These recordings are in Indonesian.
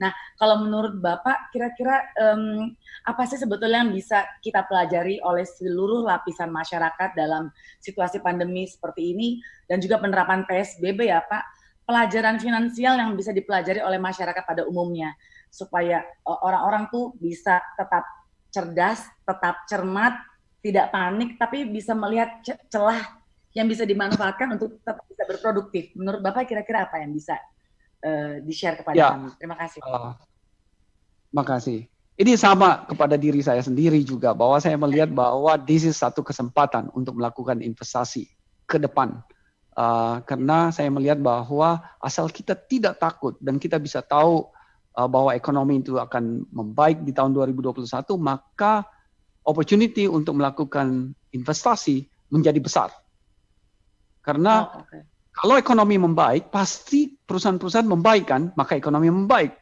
Nah, kalau menurut Bapak, kira-kira apa sih sebetulnya yang bisa kita pelajari oleh seluruh lapisan masyarakat dalam situasi pandemi seperti ini, dan juga penerapan PSBB ya Pak, pelajaran finansial yang bisa dipelajari oleh masyarakat pada umumnya, supaya orang-orang tuh bisa tetap cerdas, tetap cermat, tidak panik, tapi bisa melihat celah yang bisa dimanfaatkan untuk tetap bisa berproduktif. Menurut Bapak kira-kira apa yang bisa di-share kepada Ya, kami? Terima kasih. makasih. Ini sama kepada diri saya sendiri juga, bahwa saya melihat bahwa this is satu kesempatan untuk melakukan investasi ke depan. Karena saya melihat bahwa asal kita tidak takut dan kita bisa tahu bahwa ekonomi itu akan membaik di tahun 2021, maka opportunity untuk melakukan investasi menjadi besar. Karena kalau ekonomi membaik, pasti perusahaan-perusahaan membaik kan, maka ekonomi membaik.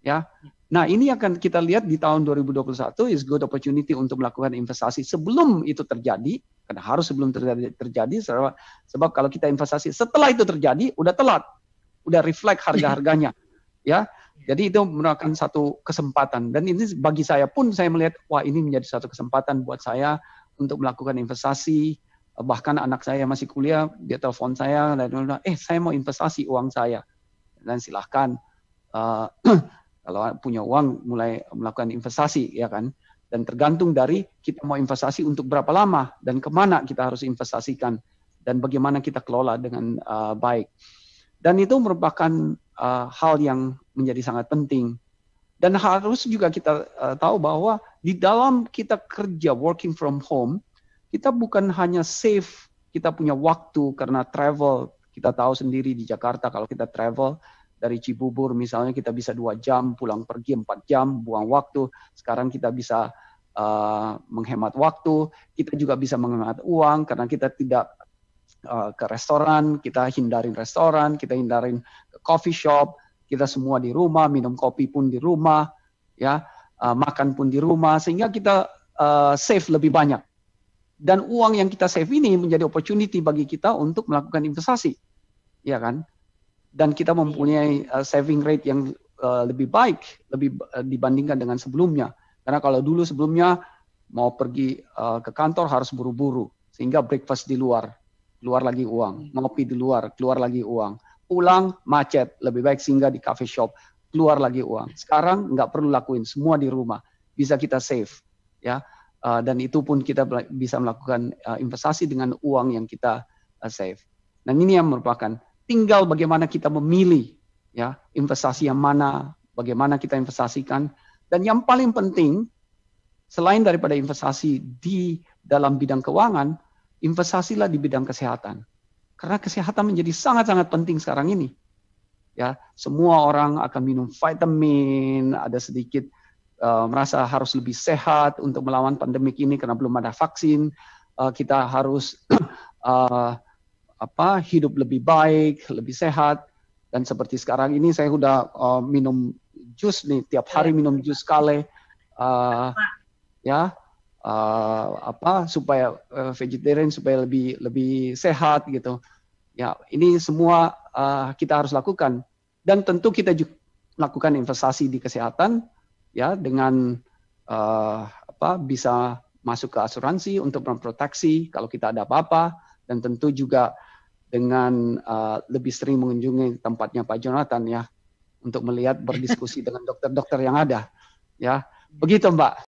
Ya. Nah, ini akan kita lihat di tahun 2021 is good opportunity untuk melakukan investasi sebelum itu terjadi, karena harus sebelum terjadi sebab kalau kita investasi setelah itu terjadi udah telat, udah reflect harga-harganya, ya. Jadi itu merupakan satu kesempatan, dan ini bagi saya pun saya melihat wah ini menjadi satu kesempatan buat saya untuk melakukan investasi. Bahkan anak saya masih kuliah, dia telepon saya dan saya mau investasi uang saya, dan silahkan. Kalau punya uang mulai melakukan investasi, ya kan, dan tergantung dari kita mau investasi untuk berapa lama dan kemana kita harus investasikan dan bagaimana kita kelola dengan baik. Dan itu merupakan hal yang menjadi sangat penting. Dan harus juga kita tahu bahwa di dalam kita kerja working from home, kita bukan hanya save kita punya waktu karena travel. Kita tahu sendiri di Jakarta kalau kita travel dari Cibubur misalnya kita bisa 2 jam, pulang pergi 4 jam, buang waktu. Sekarang kita bisa menghemat waktu, kita juga bisa menghemat uang karena kita tidak ke restoran, kita hindarin restoran, kita hindarin coffee shop, kita semua di rumah, minum kopi pun di rumah, ya, makan pun di rumah, sehingga kita save lebih banyak. Dan uang yang kita save ini menjadi opportunity bagi kita untuk melakukan investasi, ya kan? Dan kita mempunyai saving rate yang lebih baik dibandingkan dengan sebelumnya. Karena kalau dulu sebelumnya mau pergi ke kantor harus buru-buru, sehingga breakfast di luar, keluar lagi uang, ngopi di luar, keluar lagi uang, pulang macet, lebih baik singgah di coffee shop, keluar lagi uang. Sekarang nggak perlu lakuin, semua di rumah, bisa kita save, ya. Dan itu pun kita bisa melakukan investasi dengan uang yang kita save. Dan ini yang merupakan tinggal bagaimana kita memilih, ya, investasi yang mana, bagaimana kita investasikan, dan yang paling penting selain daripada investasi di dalam bidang keuangan, investasilah di bidang kesehatan, karena kesehatan menjadi sangat-sangat penting sekarang ini. Ya, semua orang akan minum vitamin, ada sedikit merasa harus lebih sehat untuk melawan pandemik ini karena belum ada vaksin. Kita harus hidup lebih baik, lebih sehat. Dan seperti sekarang ini saya udah minum jus nih, tiap hari minum jus sekali, ya, supaya vegetarian, supaya lebih sehat gitu. Ya, ini semua kita harus lakukan, dan tentu kita juga lakukan investasi di kesehatan, ya, dengan bisa masuk ke asuransi untuk memproteksi kalau kita ada apa-apa, dan tentu juga dengan lebih sering mengunjungi tempatnya Pak Jonathan, ya, untuk melihat berdiskusi dengan dokter-dokter yang ada, ya, begitu Mbak.